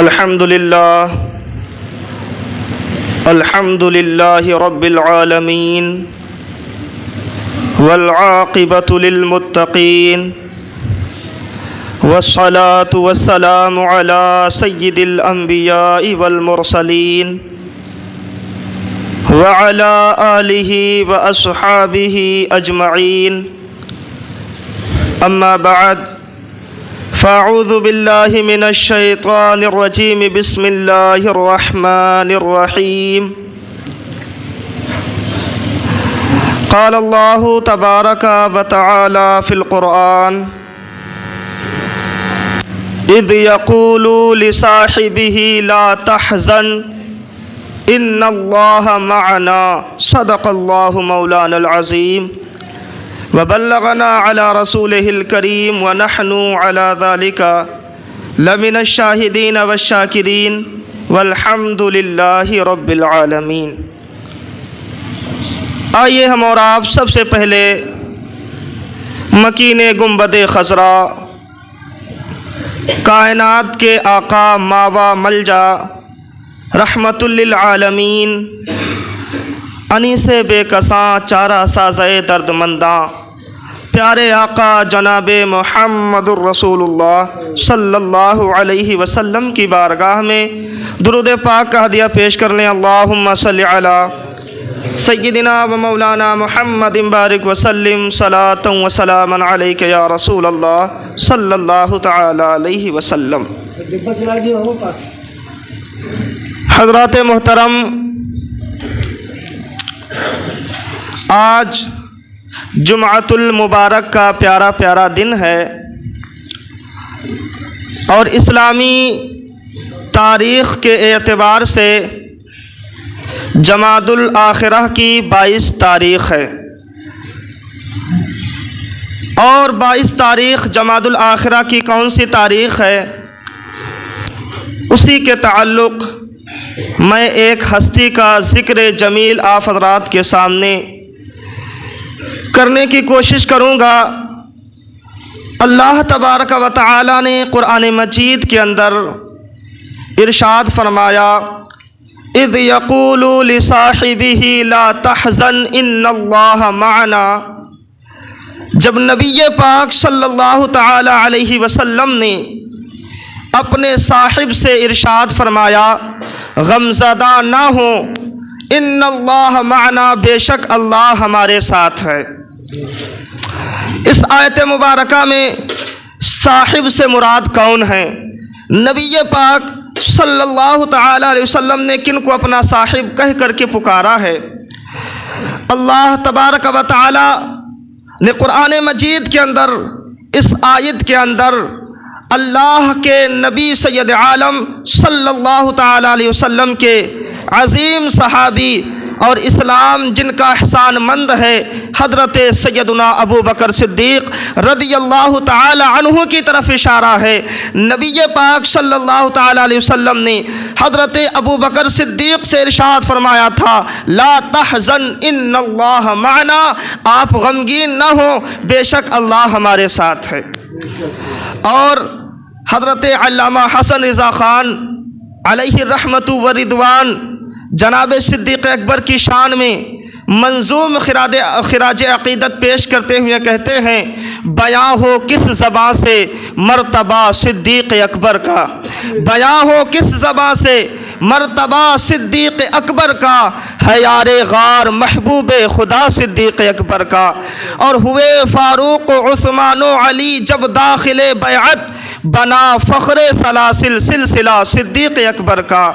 الحمد لله رب العالمين والعاقبة للمتقين والصلاة والسلام على سيد الأنبياء والمرسلين وعلى آله وأصحابه أجمعين أما بعد فأعوذ بالله من الشيطان الرجيم بسم الله الرحمن الرحيم قال الله تبارك وتعالى في القرآن إذ يقول لصاحبه لا تحزن إن الله معنا صدق الله مولانا العظيم وبلغنا على رسوله الكريم ونحن على ذلك لمن الشاهدين والشاكرين والحمد لله رب العالمین۔ آئیے ہم اور آپ سب سے پہلے مکین گنبد خضرا، کائنات کے آقا ماوا ملجا، رحمت للعالمین، انیس بے کساں چارہ سازے درد منداں، پیارے آقا جناب محمد الرسول اللہ صلی اللہ علیہ وسلم کی بارگاہ میں درود پاک کا ہدیہ پیش کر لیں۔ اللہم صلی علی سیدنا و مولانا محمد بارک وسلم صلاۃ و سلاما علیک یا رسول اللہ صلی اللہ تعالی علیہ وسلم۔ حضرات محترم، آج جمعۃ المبارک کا پیارا پیارا دن ہے اور اسلامی تاریخ کے اعتبار سے جمادی الاخرہ کی 22 تاریخ ہے، اور 22 تاریخ جمادی الاخرہ کی کون سی تاریخ ہے؟ اسی کے تعلق میں ایک ہستی کا ذکر جمیل آپ حضرات کے سامنے کرنے کی کوشش کروں گا۔ اللہ تبارک و تعالی نے قرآن مجید کے اندر ارشاد فرمایا، اذ یقول لصاحبہ لا تحزن ان اللہ معنا۔ جب نبی پاک صلی اللہ تعالی علیہ وسلم نے اپنے صاحب سے ارشاد فرمایا غمزدہ نہ ہو، ان اللہ معنا، بے شک اللہ ہمارے ساتھ ہے۔ اس آیت مبارکہ میں صاحب سے مراد کون ہیں؟ نبی پاک صلی اللہ تعالی علیہ وسلم نے کن کو اپنا صاحب کہہ کر کے پکارا ہے؟ اللہ تبارک و تعالی نے قرآن مجید کے اندر اس آیت کے اندر اللہ کے نبی سید عالم صلی اللہ تعالی علیہ وسلم کے عظیم صحابی اور اسلام جن کا احسان مند ہے حضرت سیدنا ابو بکر صدیق رضی اللہ تعالی عنہ کی طرف اشارہ ہے۔ نبی پاک صلی اللہ تعالی علیہ وسلم نے حضرت ابو بکر صدیق سے ارشاد فرمایا تھا لا تحزن ان اللہ معنا، آپ غمگین نہ ہو، بے شک اللہ ہمارے ساتھ ہے۔ اور حضرت علامہ حسن رضا خان علیہ الرحمۃ والرضوان جناب صدیق اکبر کی شان میں منظوم خراج عقیدت پیش کرتے ہوئے کہتے ہیں، بیاں ہو کس زباں سے مرتبہ صدیق اکبر کا، بیاں ہو کس زباں سے مرتبہ صدیق اکبر کا، ہے یار غار محبوب خدا صدیق اکبر کا، اور ہوئے فاروق عثمان و علی جب داخل بیعت، بنا فخر سلاسل سلسلہ صدیق اکبر کا۔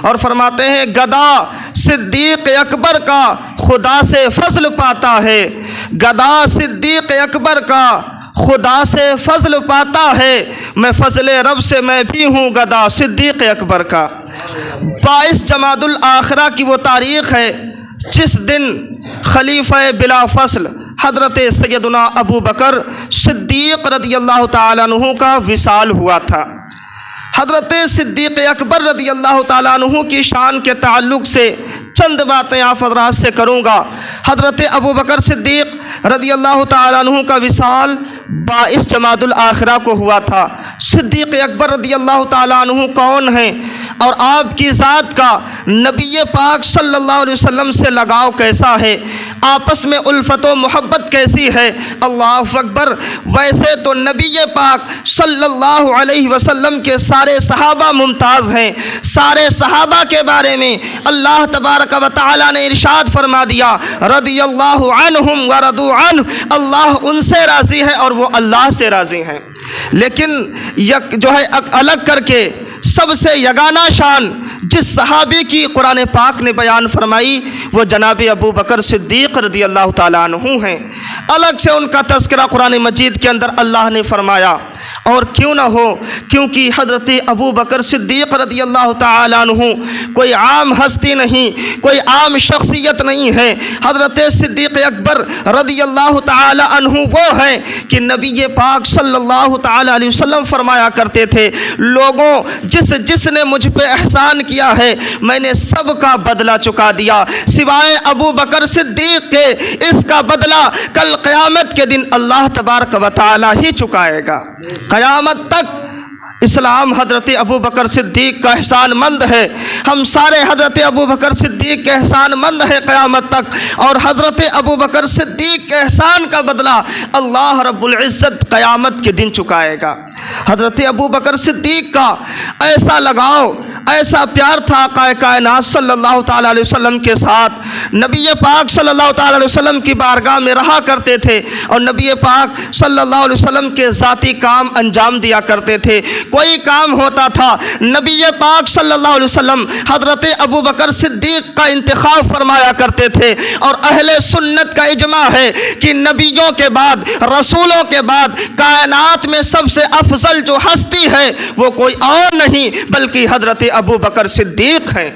اور فرماتے ہیں گدا صدیق اکبر کا خدا سے فضل پاتا ہے، گدا صدیق اکبر کا خدا سے فضل پاتا ہے، میں فضل رب سے میں بھی ہوں گدا صدیق اکبر کا۔ 22 جمادی الاخرہ کی وہ تاریخ ہے جس دن خلیفہ بلا فصل حضرت سیدنا ابو بکر صدیق رضی اللہ تعالیٰ عنہ کا وصال ہوا تھا۔ حضرت صدیق اکبر رضی اللہ تعالیٰ عنہ کی شان کے تعلق سے چند باتیں آپ حضرات سے کروں گا۔ حضرت ابو بکر صدیق رضی اللہ تعالیٰ عنہ کا وصال 22 جمادی الاخرہ کو ہوا تھا۔ صدیق اکبر رضی اللہ تعالیٰ عنہ کون ہیں اور آپ کی ذات کا نبی پاک صلی اللہ علیہ وسلم سے لگاؤ کیسا ہے، آپس میں الفت و محبت کیسی ہے۔ اللہ اکبر۔ ویسے تو نبی پاک صلی اللہ علیہ وسلم کے سارے صحابہ ممتاز ہیں، سارے صحابہ کے بارے میں اللہ تبارک و تعالی نے ارشاد فرما دیا رضی اللہ عنہم ورضوا عنہ، اللہ ان سے راضی ہے اور وہ اللہ سے راضی ہیں۔ لیکن جو ہے الگ کر کے سب سے یگانہ شان جس صحابی کی قرآن پاک نے بیان فرمائی وہ جناب ابو بکر صدیق رضی اللہ تعالیٰ عنہ ہیں۔ الگ سے ان کا تذکرہ قرآن مجید کے اندر اللہ نے فرمایا، اور کیوں نہ ہو، کیونکہ حضرت ابو بکر صدیق رضی اللہ تعالیٰ عنہ کوئی عام ہستی نہیں، کوئی عام شخصیت نہیں ہے۔ حضرت صدیق اکبر رضی اللہ تعالیٰ عنہ وہ ہیں کہ نبی پاک صلی اللہ تعالیٰ علیہ وسلم فرمایا کرتے تھے، لوگوں جس نے مجھ پہ احسان کیا ہے میں نے سب کا بدلہ چکا دیا سوائے ابو بکر صدیق کے، اس کا بدلہ کل قیامت کے دن اللہ تبارک و تعالی ہی چکائے گا۔ قیامت تک اسلام حضرت ابو بکر صدیق کا احسان مند ہے، ہم سارے حضرت ابو بکر صدیق کے احسان مند ہیں قیامت تک، اور حضرت ابو بکر صدیق کے احسان کا بدلہ اللہ رب العزت قیامت کے دن چکائے گا۔ حضرت ابو بکر صدیق کا ایسا لگاؤ، ایسا پیار تھا آقا کائنات صلی اللہ تعالیٰ علیہ وسلم کے ساتھ، نبی پاک صلی اللہ تعالیٰ علیہ وسلم کی بارگاہ میں رہا کرتے تھے اور نبی پاک صلی اللہ علیہ وسلم کے ذاتی کام انجام دیا کرتے تھے۔ کوئی کام ہوتا تھا نبی پاک صلی اللہ علیہ وسلم حضرت ابو بکر صدیق کا انتخاب فرمایا کرتے تھے، اور اہل سنت کا اجماع ہے کہ نبیوں کے بعد، رسولوں کے بعد کائنات میں سب سے افضل جو ہستی ہے وہ کوئی اور نہیں بلکہ حضرت ابو بکر صدیق ہیں۔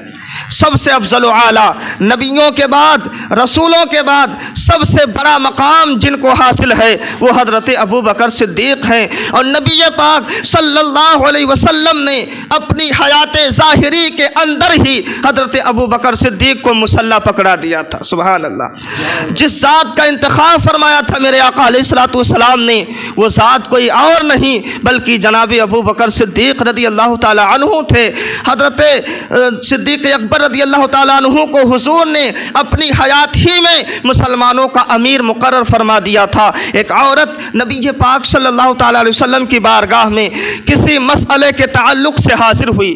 سب سے افضل و اعلیٰ، نبیوں کے بعد، رسولوں کے بعد سب سے بڑا مقام جن کو حاصل ہے وہ حضرت ابو بکر صدیق ہیں، اور نبی پاک صلی اللہ علیہ وسلم نے اپنی حیات ظاہری کے اندر ہی حضرت ابو بکر صدیق کو مسلح پکڑا دیا تھا۔ سبحان اللہ۔ جس ذات کا انتخاب فرمایا تھا میرے آقا علیہ الصلوۃ والسلام نے، وہ ذات کوئی اور نہیں بلکہ جناب ابو بکر صدیق رضی اللہ تعالی عنہ تھے۔ حضرت صدیق اکبر رضی اللہ تعالیٰ عنہ کو حضور نے اپنی حیات ہی میں مسلمانوں کا امیر مقرر فرما دیا تھا۔ ایک عورت نبی پاک صلی اللہ تعالیٰ علیہ وسلم کی بارگاہ میں کسی مسئلے کے تعلق سے حاضر ہوئی،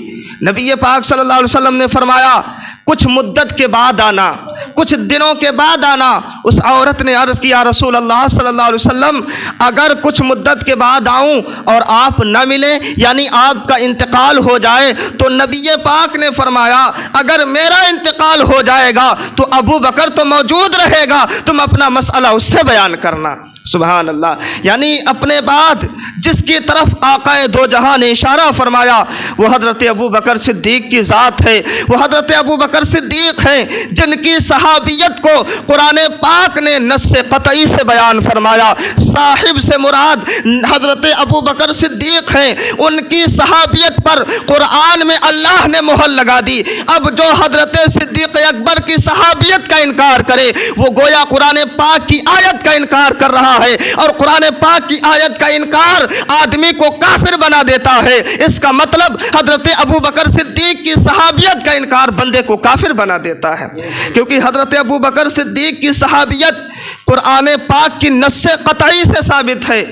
نبی پاک صلی اللہ علیہ وسلم نے فرمایا کچھ مدت کے بعد آنا، کچھ دنوں کے بعد آنا۔ اس عورت نے عرض کیا رسول اللہ صلی اللہ علیہ وسلم اگر کچھ مدت کے بعد آؤں اور آپ نہ ملیں، یعنی آپ کا انتقال ہو جائے، تو نبی پاک نے فرمایا اگر میرا انتقال ہو جائے گا تو ابو بکر تو موجود رہے گا، تم اپنا مسئلہ اس سے بیان کرنا۔ سبحان اللہ۔ یعنی اپنے بعد جس کی طرف آقا دو جہاں نے اشارہ فرمایا وہ حضرت ابو بکر صدیق کی ذات ہے، وہ حضرت ابو بکر صدیق ہیں جن کی صحابیت کو قرآن پاک نے نص قطعی سے بیان فرمایا۔ صاحب سے مراد حضرت ابو بکر صدیق ہیں، ان کی صحابیت پر قرآن میں اللہ نے مہر لگا دی۔ اب جو حضرت صدیق اکبر کی صحابیت کا انکار کرے وہ گویا قرآن پاک کی آیت کا انکار کر رہا ہے، اور قرآن پاک کی آیت کا انکار آدمی کو کافر بنا دیتا ہے۔ اس کا مطلب حضرت ابو بکر صدیق کی صحابیت کا انکار بندے کو کافر بنا دیتا ہے، کیونکہ حضرت ابو بکر صدیق کی صحابیت قرآن پاک کی نص قطعی سے ثابت ہے۔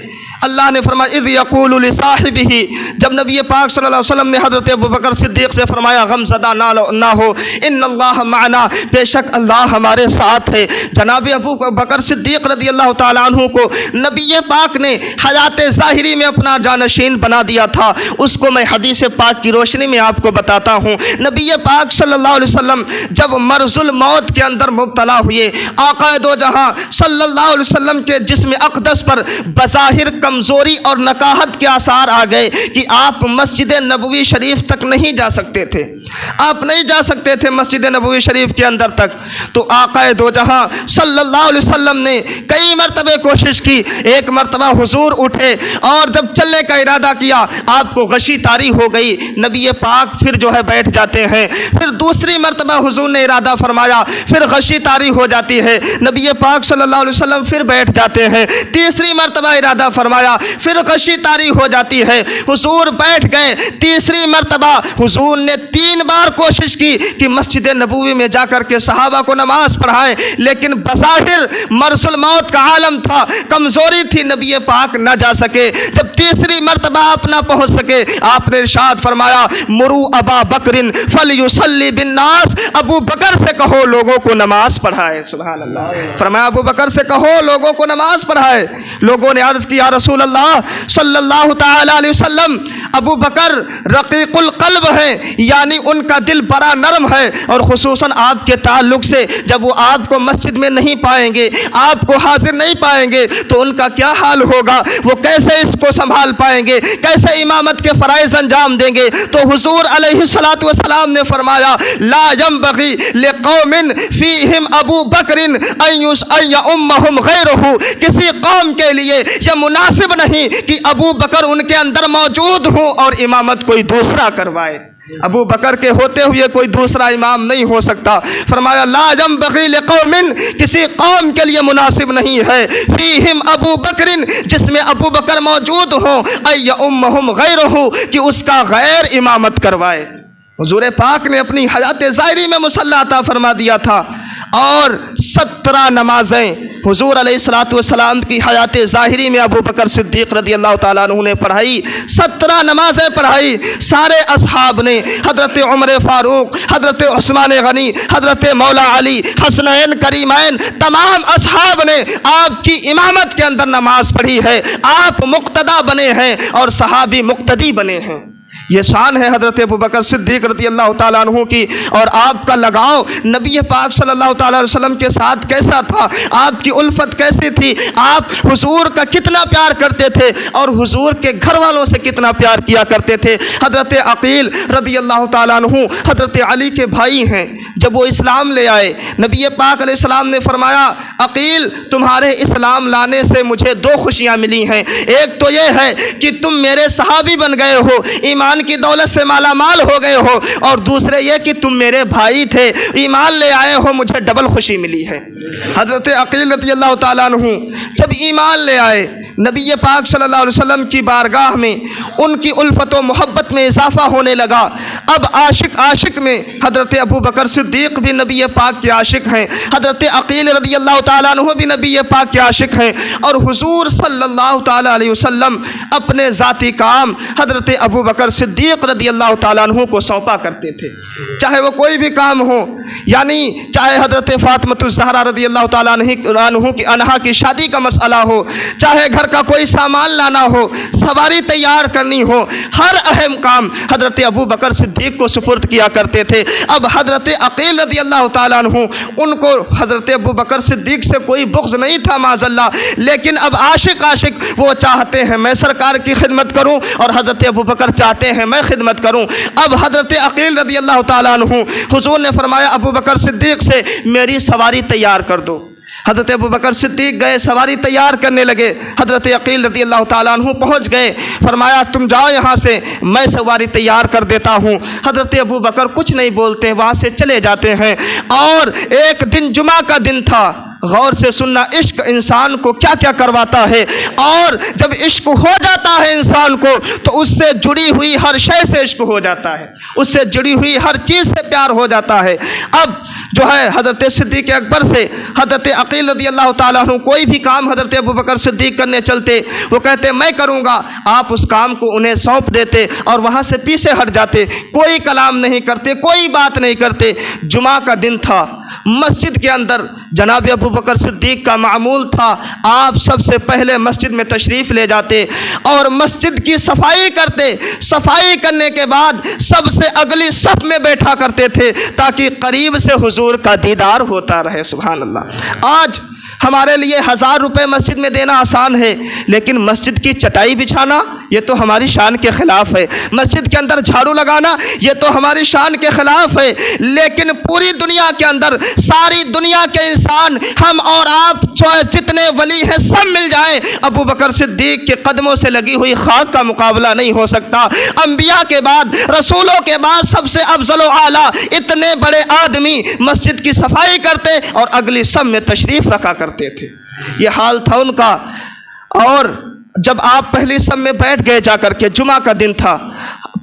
اللہ نے فرمایا اذ یقول لصاحبہ، جب نبی پاک صلی اللہ علیہ وسلم نے حضرت ابو بکر صدیق سے فرمایا غم زدہ نہ ہو، ان اللہ معنا، بے شک اللہ ہمارے ساتھ ہے۔ جناب ابو بکر صدیق رضی اللہ تعالیٰ عنہ کو نبی پاک نے حیات ظاہری میں اپنا جانشین بنا دیا تھا۔ اس کو میں حدیث پاک کی روشنی میں آپ کو بتاتا ہوں۔ نبی پاک صلی اللہ علیہ وسلم جب مرض الموت کے اندر مبتلا ہوئے، آقا دو جہاں صلی اللہ علیہ وسلم کے جسم اقدس پر بظاہر کمزوری اور نکاہت کے آثار آ گئے کہ آپ مسجد نبوی شریف تک نہیں جا سکتے تھے، آپ نہیں جا سکتے تھے مسجد نبوی شریف کے اندر تک۔ تو آقا دو جہاں صلی اللہ علیہ وسلم نے کئی مرتبہ کوشش کی، ایک مرتبہ حضور اٹھے اور جب چلنے کا ارادہ کیا آپ کو غشی طاری ہو گئی، نبی پاک پھر جو ہے بیٹھ جاتے ہیں، پھر دوسری مرتبہ حضور نے ارادہ فرمایا پھر غشی طاری ہو جاتی ہے، نبی پاک صلی اللہ علیہ وسلم پھر بیٹھ جاتے ہیں، تیسری مرتبہ ارادہ فرمایا فرمایا پھر غشی طاری ہو جاتی ہے۔ حضور بیٹھ گئے، تیسری مرتبہ حضور نے 3 بار کوشش کی کہ مسجد نبوی میں جا کر کے صحابہ کو نماز پڑھائے، لیکن بظاہر مرض الموت کا عالم تھا، کمزوری تھی، نبی پاک نہ جا سکے۔ جب تیسری مرتبہ آپ نہ پہنچ سکے، آپ نے ارشاد فرمایا مرو ابا بکر فلیصلی بالناس، ابو بکر سے کہو لوگوں کو نماز پڑھائے۔ سبحان اللہ، فرمایا ابو بکر سے کہو لوگوں کو نماز پڑھائے۔ لوگوں نے عرض کیا رسول اللہ صلی اللہ تعالی علیہ وسلم، ابو بکر رقیق القلب ہے، یعنی ان کا دل بڑا نرم ہے، اور خصوصاً آپ کے تعلق سے جب وہ آپ کو مسجد میں نہیں پائیں گے، آپ کو حاضر نہیں پائیں گے تو ان کا کیا حال ہوگا، وہ کیسے اس کو سنبھال پائیں گے، کیسے امامت کے فرائض انجام دیں گے۔ تو حضور علیہ الصلوۃ والسلام نے فرمایا لا ينبغي لقوم فیہم ابو بکر ان یؤمہم غیرہ، کسی قوم کے لیے یہ مناسب نہیں کہ ابو بکر ان کے اندر موجود ہوں اور امامت کوئی دوسرا کروائے۔ ابو بکر کے ہوتے ہوئے کوئی دوسرا امام نہیں ہو سکتا۔ فرمایا لا ينبغي لقوم، کسی قوم کے لیے مناسب نہیں ہے، فیہم ابو بکر، جس میں ابو بکر موجود ہوں، ان یؤمہم غیرہ، کہ اس کا غیر امامت کروائے۔ حضور پاک نے اپنی حیات ظاہری میں مصلی عطا فرما دیا تھا، اور 17 نمازیں حضور علیہ الصلوۃ والسلام کی حیات ظاہری میں ابو بکر صدیق رضی اللہ تعالیٰ عنہ نے پڑھائی، 17 نمازیں پڑھائی۔ سارے اصحاب نے، حضرت عمر فاروق، حضرت عثمان غنی، حضرت مولا علی، حسنین کریمین، تمام اصحاب نے آپ کی امامت کے اندر نماز پڑھی ہے۔ آپ مقتدا بنے ہیں اور صحابی مقتدی بنے ہیں۔ یہ شان ہے حضرت ابو بکر صدیق رضی اللہ تعالیٰ عنہ کی۔ اور آپ کا لگاؤ نبی پاک صلی اللہ تعالیٰ علیہ وسلم کے ساتھ کیسا تھا، آپ کی الفت کیسی تھی، آپ حضور کا کتنا پیار کرتے تھے اور حضور کے گھر والوں سے کتنا پیار کیا کرتے تھے۔ حضرت عقیل رضی اللہ تعالیٰ عنہ حضرت علی کے بھائی ہیں، جب وہ اسلام لے آئے نبی پاک علیہ السلام نے فرمایا عقیل تمہارے اسلام لانے سے مجھے 2 خوشیاں ملی ہیں، ایک تو یہ ہے کہ تم میرے صحابی بن گئے ہو، ایمان کی دولت سے مالا مال ہو گئے ہو، اور دوسرے یہ کہ تم میرے بھائی تھے، ایمان لے آئے ہو، مجھے ڈبل خوشی ملی ہے۔ حضرت عقیل رضی اللہ تعالیٰ عنہ جب ایمان لے آئے نبی پاک صلی اللہ علیہ وسلم کی بارگاہ میں ان کی الفت و محبت میں اضافہ ہونے لگا۔ اب عاشق میں حضرت ابو بکر صدیق بھی نبی پاک کے عاشق ہیں، حضرت عقیل رضی اللہ تعالیٰ عنہ بھی نبی پاک کے عاشق ہیں، اور حضور صلی اللہ تعالیٰ علیہ وسلم اپنے ذاتی کام حضرت ابو بکر صدیق رضی اللہ تعالیٰ عنہ کو سونپا کرتے تھے، چاہے وہ کوئی بھی کام ہو، یعنی چاہے حضرت فاطمہ الزہرا رضی اللہ تعالیٰ عنہا کی شادی کا مسئلہ ہو، چاہے گھر کا کوئی سامان لانا ہو، سواری تیار کرنی ہو، ہر اہم کام حضرت ابو بکر صدیق کو سپرد کیا کرتے تھے۔ اب حضرت عقیل رضی اللہ تعالیٰ عنہ ان کو حضرت ابو بکر صدیق سے کوئی بغض نہیں تھا معاذ اللہ، لیکن اب عاشق وہ چاہتے ہیں میں سرکار کی خدمت کروں، اور حضرت ابو بکر چاہتے ہیں میں خدمت کروں۔ اب حضرت عقیل رضی اللہ تعالیٰ عنہ حضور نے فرمایا ابو بکر صدیق سے میری سواری تیار کر دو۔ حضرت ابو بکر صدیق گئے، سواری تیار کرنے لگے، حضرت عقیل رضی اللہ تعالیٰ عنہ پہنچ گئے، فرمایا تم جاؤ یہاں سے، میں سواری تیار کر دیتا ہوں۔ حضرت ابو بکر کچھ نہیں بولتے، وہاں سے چلے جاتے ہیں۔ اور ایک دن جمعہ کا دن تھا، غور سے سننا، عشق انسان کو کیا کیا کرواتا ہے، اور جب عشق ہو جاتا ہے انسان کو تو اس سے جڑی ہوئی ہر شے سے عشق ہو جاتا ہے، اس سے جڑی ہوئی ہر چیز سے پیار ہو جاتا ہے۔ اب جو ہے حضرت صدیق اکبر سے حضرت عقیل رضی اللہ تعالیٰ عنہ کوئی بھی کام حضرت ابو بکر صدیق کرنے چلتے، وہ کہتے میں کروں گا، آپ اس کام کو انہیں سونپ دیتے اور وہاں سے پیچھے ہٹ جاتے، کوئی کلام نہیں کرتے، کوئی بات نہیں کرتے۔ جمعہ کا دن تھا، مسجد کے اندر جناب ابو بکر صدیق کا معمول تھا، آپ سب سے پہلے مسجد میں تشریف لے جاتے اور مسجد کی صفائی کرتے، صفائی کرنے کے بعد سب سے اگلی صف میں بیٹھا کرتے تھے تاکہ قریب سے حضور کا دیدار ہوتا رہے۔ سبحان اللہ۔ آج ہمارے لیے 1000 روپے مسجد میں دینا آسان ہے، لیکن مسجد کی چٹائی بچھانا یہ تو ہماری شان کے خلاف ہے، مسجد کے اندر جھاڑو لگانا یہ تو ہماری شان کے خلاف ہے۔ لیکن پوری دنیا کے اندر ساری دنیا کے انسان، ہم اور آپ جتنے ولی ہیں سب مل جائیں، ابو بکر صدیق کے قدموں سے لگی ہوئی خاک کا مقابلہ نہیں ہو سکتا۔ انبیاء کے بعد، رسولوں کے بعد سب سے افضل و اعلیٰ اتنے بڑے آدمی مسجد کی صفائی کرتے اور اگلی صف میں تشریف رکھا کرتے تھے، یہ حال تھا ان کا۔ اور جب آپ پہلی صف میں بیٹھ گئے جا کر کے، جمعہ کا دن تھا،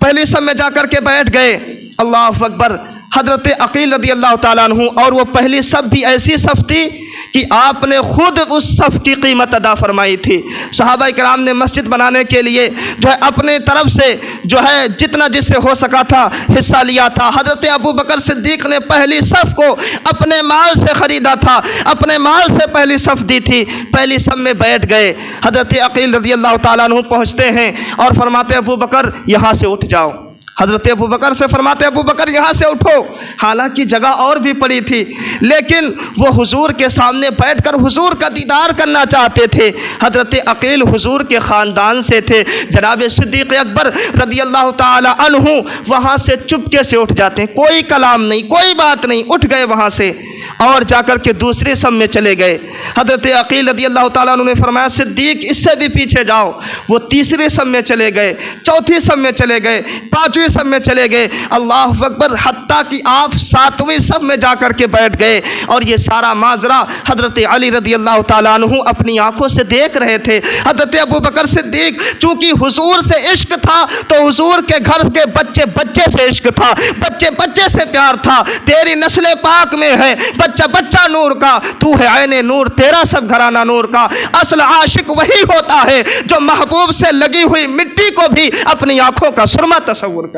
پہلی صف میں جا کر کے بیٹھ گئے، اللہ اکبر، حضرت عقیل رضی اللہ تعالیٰ عنہ، اور وہ پہلی صف بھی ایسی صف تھی کہ آپ نے خود اس صف کی قیمت ادا فرمائی تھی۔ صحابہ کرام نے مسجد بنانے کے لیے جو ہے اپنے طرف سے جو ہے جتنا جس سے ہو سکا تھا حصہ لیا تھا۔ حضرت ابو بکر صدیق نے پہلی صف کو اپنے مال سے خریدا تھا، اپنے مال سے پہلی صف دی تھی، پہلی صف میں بیٹھ گئے۔ حضرت عقیل رضی اللہ تعالیٰ عنہ پہنچتے ہیں اور فرماتے ابو بکر یہاں سے اٹھ جاؤ۔ حضرت ابو بکر سے فرماتے ابو بکر یہاں سے اٹھو، حالانکہ جگہ اور بھی پڑی تھی، لیکن وہ حضور کے سامنے بیٹھ کر حضور کا دیدار کرنا چاہتے تھے۔ حضرت عقیل حضور کے خاندان سے تھے، جناب صدیق اکبر رضی اللہ تعالی عنہ وہاں سے چپکے سے اٹھ جاتے ہیں، کوئی کلام نہیں، کوئی بات نہیں، اٹھ گئے وہاں سے اور جا کر کے دوسرے صف میں چلے گئے۔ حضرت عقیل رضی اللہ تعالیٰ عنہ نے فرمایا صدیق اس سے بھی پیچھے جاؤ، وہ تیسرے صف میں چلے گئے، چوتھی صف میں چلے گئے، پانچویں صف میں چلے گئے، اللہ اکبر، حتیٰ کہ آپ ساتویں صف میں جا کر کے بیٹھ گئے۔ اور یہ سارا ماجرا حضرت علی رضی اللہ تعالیٰ عنہ اپنی آنکھوں سے دیکھ رہے تھے۔ حضرت ابو بکر صدیق چونکہ حضور سے عشق تھا تو حضور کے گھر کے بچے بچے سے عشق تھا، بچے بچے سے پیار تھا، تیری نسل پاک میں ہے، بچہ بچہ نور کا، تو ہے عین نور، تیرا سب گھرانہ نور کا۔ اصل عاشق وہی ہوتا ہے جو محبوب سے لگی ہوئی مٹی کو بھی اپنی آنکھوں کا سرما تصور کرے۔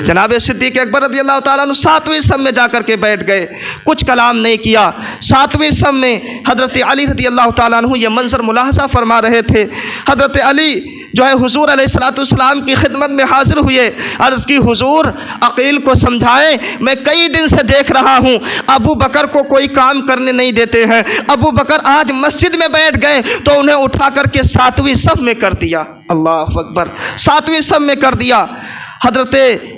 جناب صدیق اکبر رضی اللہ تعالیٰ عنہ ساتویں صف میں جا کر کے بیٹھ گئے، کچھ کلام نہیں کیا۔ ساتویں صف میں حضرت علی رضی اللہ تعالیٰ عنہ یہ منظر ملاحظہ فرما رہے تھے۔ حضرت علی جو ہے حضور علیہ الصلوۃ والسلام کی خدمت میں حاضر ہوئے، عرض کی حضور عقیل کو سمجھائیں، میں کئی دن سے دیکھ رہا ہوں ابو بکر کو کوئی کام کرنے نہیں دیتے ہیں، ابو بکر آج مسجد میں بیٹھ گئے تو انہیں اٹھا کر کے ساتویں صف میں کر دیا، اللہ اکبر، ساتویں صف میں کر دیا۔ حضرت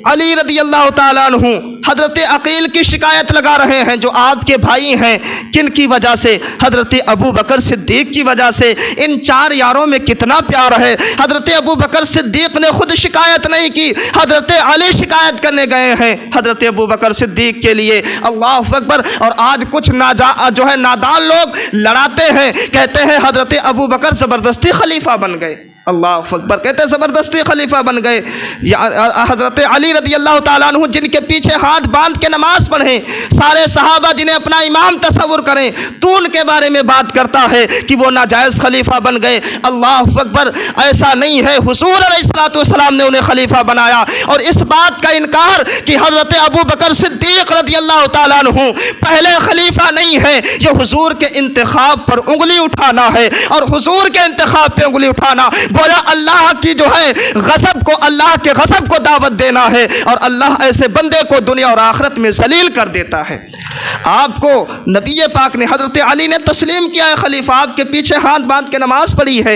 علی رضی اللہ تعالیٰ عنہ حضرت عقیل کی شکایت لگا رہے ہیں، جو آپ کے بھائی ہیں، کن کی وجہ سے؟ حضرت ابو بکر صدیق کی وجہ سے۔ ان چار یاروں میں کتنا پیار ہے۔ حضرت ابو بکر صدیق نے خود شکایت نہیں کی، حضرت علی شکایت کرنے گئے ہیں حضرت ابو بکر صدیق کے لیے، اللہ اکبر۔ اور آج کچھ جو ہے نادان لوگ لڑاتے ہیں، کہتے ہیں حضرت ابو بکر زبردستی خلیفہ بن گئے، اللہ اکبر، کہتے ہیں زبردستی خلیفہ بن گئے۔ حضرت علی رضی اللہ تعالیٰ عنہ جن کے پیچھے ہاتھ باندھ کے نماز پڑھیں، سارے صحابہ جنہیں اپنا امام تصور کریں، تو ان کے بارے میں بات کرتا ہے کہ وہ ناجائز خلیفہ بن گئے، اللہ اکبر، ایسا نہیں ہے، حضور علیہ الصلوۃ والسلام نے انہیں خلیفہ بنایا۔ اور اس بات کا انکار کہ حضرت ابو بکر صدیق رضی اللہ تعالیٰ عنہ پہلے خلیفہ نہیں ہے، یہ حضور کے انتخاب پر انگلی اٹھانا ہے، اور حضور کے انتخاب پہ انگلی اٹھانا گویا اللہ کی جو ہے غضب کو، اللہ کے غضب کو دعوت دینا ہے، اور اللہ ایسے بندے کو دنیا اور آخرت میں ذلیل کر دیتا ہے۔ آپ کو نبی پاک نے، حضرت علی نے تسلیم کیا ہے خلیفہ، آپ کے پیچھے ہاتھ باندھ کے نماز پڑھی ہے،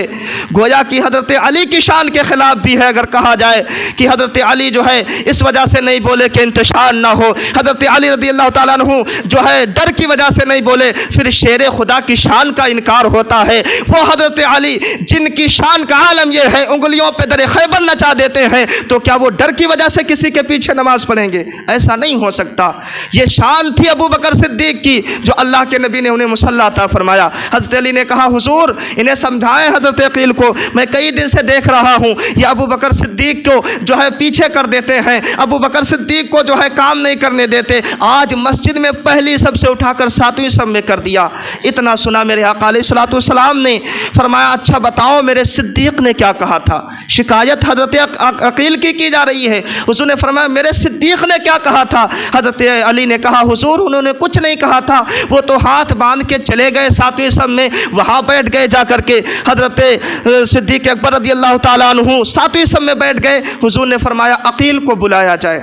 گویا کہ حضرت علی کی شان کے خلاف بھی ہے اگر کہا جائے کہ حضرت علی جو ہے اس وجہ سے نہیں بولے کہ انتشار نہ ہو، حضرت علی رضی اللہ تعالیٰ عنہ جو ہے ڈر کی وجہ سے نہیں بولے، پھر شیر خدا کی شان کا انکار ہوتا ہے۔ وہ حضرت علی جن کی شان کا عالم یہ ہے، انگلیوں پہ در خیبر نچا دیتے ہیں، تو کیا وہ ڈر کی وجہ سے کسی کے پیچھے نماز پڑھیں گے؟ ایسا نہیں ہو سکتا۔ یہ شان تھی ابو بکر صدیق کی جو اللہ کے نبی نے انہیں مصلی عطا فرمایا۔ حضرت علی نے کہا حضور انہیں سمجھائیں حضرت عقیل کو، میں کئی دن سے دیکھ رہا ہوں یہ ابو بکر صدیق کو جو ہے پیچھے کر دیتے ہیں، ابو بکر صدیق کو جو ہے کام نہیں کرنے دیتے، آج مسجد میں پہلی صف سے اٹھا کر ساتویں صف میں کر دیا۔ اتنا سنا میرے آقا علیہ الصلوۃ والسلام نے فرمایا اچھا بتاؤ میرے صدیق نے کیا کہا تھا؟ شکایت حضرت عقیل کی جا رہی ہے۔ حضور نے فرمایا میرے صدیق نے کیا کہا تھا؟ حضرت علی نے کہا حضور انہوں نے کچھ نہیں کہا تھا، وہ تو ہاتھ باندھ کے چلے گئے ساتویں صف میں، وہاں بیٹھ گئے جا کر کے۔ حضرت صدیق اکبر رضی اللہ تعالیٰ عنہ ساتویں صف میں بیٹھ گئے۔ حضور نے فرمایا عقیل کو بلایا جائے۔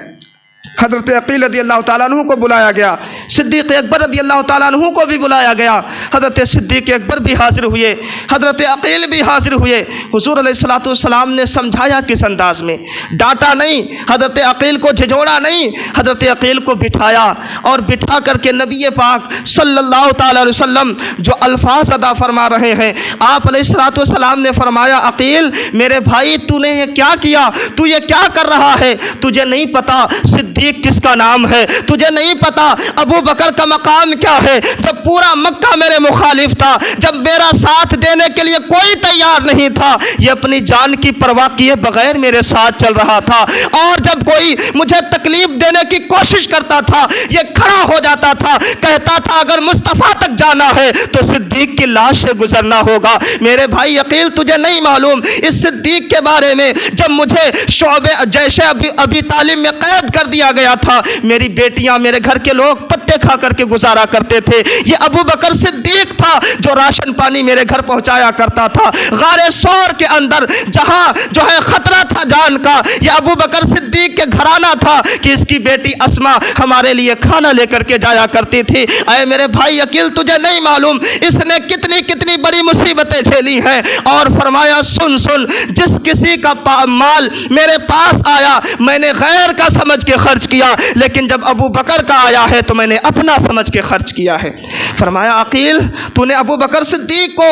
حضرت عقیل رضی اللہ تعالیٰ عنہ کو بلایا گیا، صدیق اکبر رضی اللہ تعالیٰ عنہ کو بھی بلایا گیا۔ حضرت صدیق اکبر بھی حاضر ہوئے، حضرت عقیل بھی حاضر ہوئے۔ حضور علیہ الصلوۃ والسلام نے سمجھایا کس انداز میں، ڈانٹا نہیں، حضرت عقیل کو جھجھوڑا نہیں، حضرت عقیل کو بٹھایا اور بٹھا کر کے نبی پاک صلی اللہ تعالیٰ علیہ وسلم جو الفاظ ادا فرما رہے ہیں، آپ علیہ الصلوۃ والسلام نے فرمایا عقیل میرے بھائی تو نے یہ کیا کیا، تو یہ کیا کر رہا ہے؟ تجھے نہیں پتا صدیق صدیق کس کا نام ہے؟ تجھے نہیں پتا ابو بکر کا مقام کیا ہے؟ جب پورا مکہ میرے مخالف تھا، جب میرا ساتھ دینے کے لیے کوئی تیار نہیں تھا، یہ اپنی جان کی پرواہ کیے بغیر میرے ساتھ چل رہا تھا، اور جب کوئی مجھے تکلیف دینے کی کوشش کرتا تھا یہ کھڑا ہو جاتا تھا، کہتا تھا اگر مصطفیٰ تک جانا ہے تو صدیق کی لاش سے گزرنا ہوگا۔ میرے بھائی عقیل، تجھے نہیں معلوم اس صدیق کے بارے میں، جب مجھے شعبے جیش ابی طالب میں قید کر دیا گیا تھا، میری بیٹیاں، میرے گھر کے لوگ پتے کھا کر کے گزارا کرتے تھے، یہ ابو بکر صدیق تھا جو راشن پانی میرے گھر پہنچایا کرتا تھا۔ غار سور کے اندر جہاں جو ہے خطرہ تھا جان کا، یہ ابو بکر صدیق کے گھرانہ تھا کہ اس کی بیٹی اسما ہمارے لیے کھانا لے کر کے جایا کرتی تھی۔ اے میرے بھائی عقیل، تجھے نہیں معلوم اس نے کتنی کتنی بڑی مصیبتیں جھیلی ہیں، اور فرمایا سن سن، جس کسی کا مال میرے پاس آیا میں نے غیر کا سمجھ کے خرچ کیا، لیکن جب ابو بکر کا آیا ہے تو میں نے اپنا سمجھ کے خرچ کیا ہے۔ فرمایا عقیل، تو نے ابو بکر صدیق کو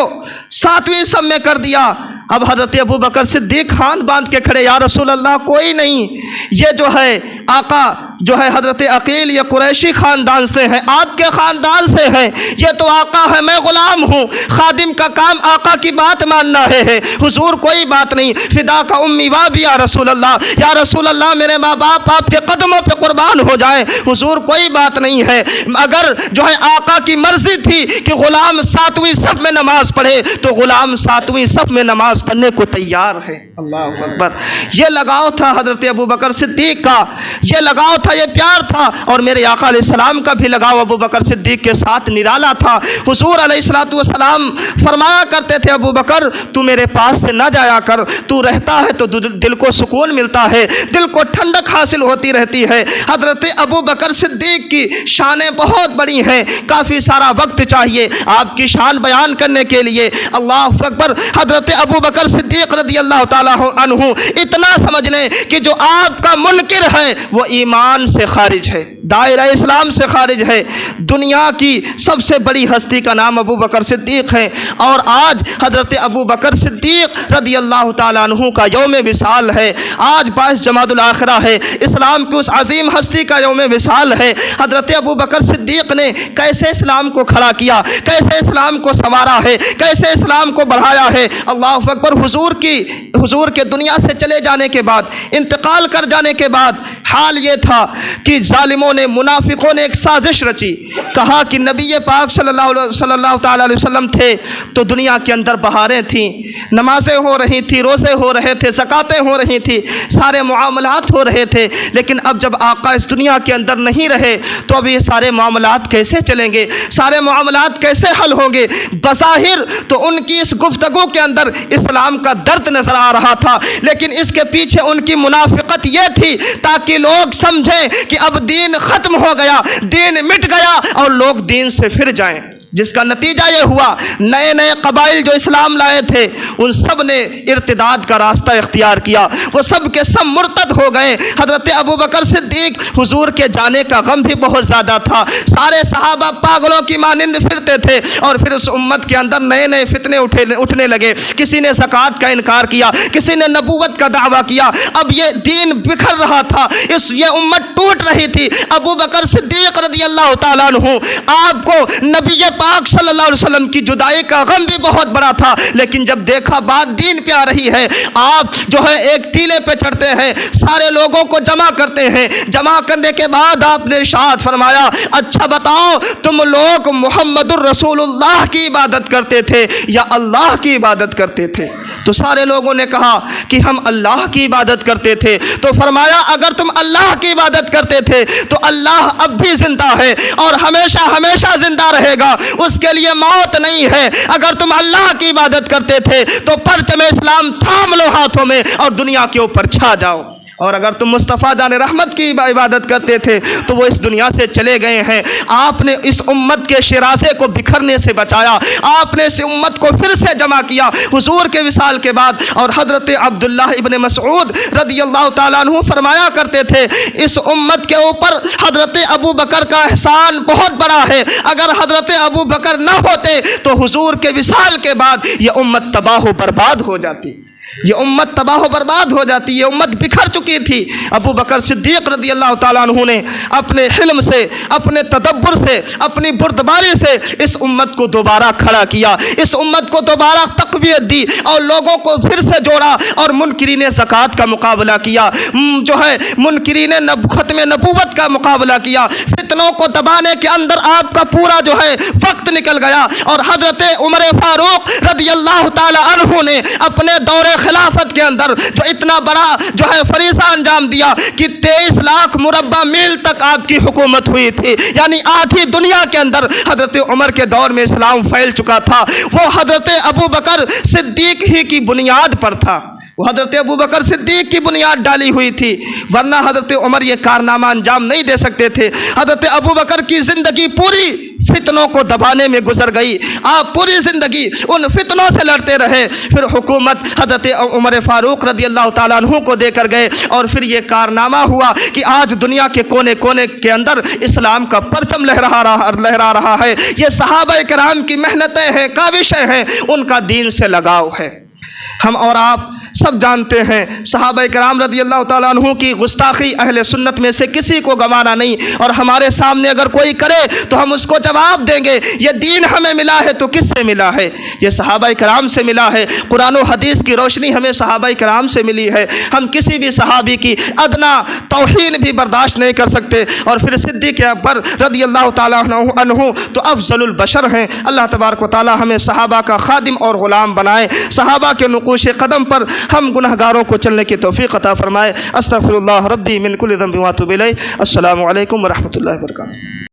7ویں صف میں کر دیا۔ اب حضرت ابو بکر صدیق ہاتھ باندھ کے کھڑے، یا رسول اللہ کوئی نہیں، یہ جو ہے آقا جو ہے حضرت عقیل یہ قریشی خاندان سے ہیں، آپ کے خاندان سے ہیں، یہ تو آقا ہے، میں غلام ہوں، خادم کا کام آقا کی بات ماننا ہے۔ حضور کوئی بات نہیں، فدا کا امی وابی یا رسول اللہ، یا رسول اللہ میرے ماں باپ آپ کے قدموں پہ قربان ہو جائیں، حضور کوئی بات نہیں ہے۔ اگر جو ہے آقا کی مرضی تھی کہ غلام 7ویں صف میں نماز پڑھے تو غلام 7ویں صف میں نماز پڑھنے کو تیار ہے۔ اللہ اکبر، یہ لگاؤ تھا حضرت ابو بکر صدیق کا، یہ لگاؤ تھا، یہ پیار تھا، اور میرے آقا علیہ السلام کا بھی لگاؤ ابو بکر صدیق کے ساتھ نرالا تھا۔ حضور علیہ السلام فرمایا کرتے تھے ابو بکر تو میرے پاس سے نہ جایا کر، تو رہتا ہے تو دل کو سکون ملتا ہے، دل کو ٹھنڈک حاصل ہوتی رہتی ہے۔ حضرت ابو بکر صدیق کی شانیں بہت بڑی ہیں، کافی سارا وقت چاہیے آپ کی شان بیان کرنے کے لیے۔ اللہ اکبر، حضرت ابو بکر صدیق رضی اللہ تعالیٰ عنہ اتنا سمجھ لیں کہ جو آپ کا منکر ہے وہ ایمان سے خارج ہے، دائرہ اسلام سے خارج ہے۔ دنیا کی سب سے بڑی ہستی کا نام ابو بکر صدیق ہے، اور آج حضرت ابو بکر صدیق رضی اللہ تعالیٰ عنہ کا یوم وصال ہے، آج 22 جمادی الاخرہ ہے، اسلام کی اس عظیم ہستی کا یوم وصال ہے۔ حضرت ابو بکر صدیق نے کیسے اسلام کو کھڑا کیا، کیسے اسلام کو سنوارا ہے، کیسے اسلام کو بڑھایا ہے۔ اللہ اکبر، حضور کے دنیا سے چلے جانے کے بعد، انتقال کر جانے کے بعد حال یہ تھا کہ ظالموں نے، منافقوں نے ایک سازش رچی، کہا کہ نبی پاک صلی اللہ تعالیٰ علیہ وسلم تھے تو دنیا کے اندر بہاریں تھیں، نمازیں ہو رہی تھیں، روزے ہو رہے تھے، زکاتیں ہو رہی تھیں، سارے معاملات ہو رہے تھے، لیکن اب جب آقا اس دنیا کے اندر نہیں رہے تو اب یہ سارے معاملات کیسے چلیں گے، سارے معاملات کیسے حل ہوں گے؟ بظاہر تو ان کی اس گفتگو کے اندر اسلام کا درد نظر آ رہا تھا، لیکن اس کے پیچھے ان کی منافقت یہ تھی تاکہ لوگ سمجھیں کہ اب دین ختم ہو گیا، دین مٹ گیا، اور لوگ دین سے پھر جائیں، جس کا نتیجہ یہ ہوا نئے نئے قبائل جو اسلام لائے تھے ان سب نے ارتداد کا راستہ اختیار کیا، وہ سب کے سب مرتد ہو گئے۔ حضرت ابو بکر صدیق، حضور کے جانے کا غم بھی بہت زیادہ تھا، سارے صحابہ پاگلوں کی مانند پھرتے تھے، اور پھر اس امت کے اندر نئے نئے فتنے اٹھنے لگے، کسی نے زکوٰۃ کا انکار کیا، کسی نے نبوت کا دعویٰ کیا، اب یہ دین بکھر رہا تھا، یہ امت ٹوٹ رہی تھی۔ ابو بکر صدیق رضی اللہ تعالیٰ عنہ، آپ کو نبی پاک صلی اللہ علیہ وسلم کی جدائی کا غم بھی بہت بڑا تھا، لیکن جب دیکھا بات دین پہ آ رہی ہے، آپ جو ہے ایک ٹیلے پہ چڑھتے ہیں، سارے لوگوں کو جمع کرتے ہیں، جمع کرنے کے بعد آپ نے ارشاد فرمایا اچھا بتاؤ تم لوگ محمد الرسول اللہ کی عبادت کرتے تھے یا اللہ کی عبادت کرتے تھے؟ تو سارے لوگوں نے کہا کہ ہم اللہ کی عبادت کرتے تھے۔ تو فرمایا اگر تم اللہ کی عبادت کرتے تھے تو اللہ اب بھی زندہ ہے اور ہمیشہ ہمیشہ زندہ رہے گا، اس کے لیے موت نہیں ہے۔ اگر تم اللہ کی عبادت کرتے تھے تو پرچم اسلام تھام لو ہاتھوں میں اور دنیا کے اوپر چھا جاؤ، اور اگر تم مصطفیٰ جان رحمت کی عبادت کرتے تھے تو وہ اس دنیا سے چلے گئے ہیں۔ آپ نے اس امت کے شراسے کو بکھرنے سے بچایا، آپ نے اس امت کو پھر سے جمع کیا حضور کے وصال کے بعد۔ اور حضرت عبداللہ ابن مسعود رضی اللہ تعالیٰ عنہ فرمایا کرتے تھے اس امت کے اوپر حضرت ابو بکر کا احسان بہت بڑا ہے، اگر حضرت ابو بکر نہ ہوتے تو حضور کے وصال کے بعد یہ امت تباہ و برباد ہو جاتی۔ یہ امت تباہ و برباد ہو جاتی، یہ امت بکھر چکی تھی۔ ابو بکر صدیق رضی اللہ تعالیٰ عنہ نے اپنے حلم سے، اپنے تدبر سے، اپنی بردباری سے اس امت کو دوبارہ کھڑا کیا، اس امت کو دوبارہ تقویت دی اور لوگوں کو پھر سے جوڑا اور منکرین زکوٰۃ کا مقابلہ کیا، منکرین ختم نبوت کا مقابلہ کیا۔ فتنوں کو دبانے کے اندر آپ کا پورا وقت نکل گیا، اور حضرت عمر فاروق رضی اللہ تعالیٰ عنہ نے اپنے دور خلافت کے اندر جو اتنا بڑا فریضہ انجام دیا کہ 23 لاکھ مربع میل تک آپ کی حکومت ہوئی تھی، یعنی آدھی دنیا کے اندر حضرت عمر کے دور میں اسلام پھیل چکا تھا۔ وہ حضرت ابو بکر صدیق ہی کی بنیاد پر تھا، وہ حضرت ابو بکر صدیق کی بنیاد ڈالی ہوئی تھی، ورنہ حضرت عمر یہ کارنامہ انجام نہیں دے سکتے تھے۔ حضرت ابو بکر کی زندگی پوری فتنوں کو دبانے میں گزر گئی، آپ پوری زندگی ان فتنوں سے لڑتے رہے، پھر حکومت حضرت عمر فاروق رضی اللہ تعالیٰ عنہ کو دے کر گئے، اور پھر یہ کارنامہ ہوا کہ آج دنیا کے کونے کونے کے اندر اسلام کا پرچم لہرا رہا ہے۔ یہ صحابہ کرام کی محنتیں ہیں، کاوشیں ہیں، ان کا دین سے لگاؤ ہے۔ ہم اور آپ سب جانتے ہیں صحابہ کرام رضی اللہ تعالیٰ عنہ کی گستاخی اہل سنت میں سے کسی کو گوارا نہیں، اور ہمارے سامنے اگر کوئی کرے تو ہم اس کو جواب دیں گے۔ یہ دین ہمیں ملا ہے تو کس سے ملا ہے؟ یہ صحابہ کرام سے ملا ہے۔ قرآن و حدیث کی روشنی ہمیں صحابہ کرام سے ملی ہے۔ ہم کسی بھی صحابی کی ادنا توہین بھی برداشت نہیں کر سکتے، اور پھر صدیق اکبر رضی اللہ تعالیٰ عنہ تو افضل البشر ہیں۔ اللہ تبارک و تعالیٰ ہمیں صحابہ کا خادم اور غلام بنائے، صحابہ کے نقوش قدم پر ہم گنہگاروں کو چلنے کی توفیق عطا فرمائے۔ استغفر اللہ ربی من کل ذنب واتوب الیہ۔ السلام علیکم ورحمۃ اللہ وبرکاتہ۔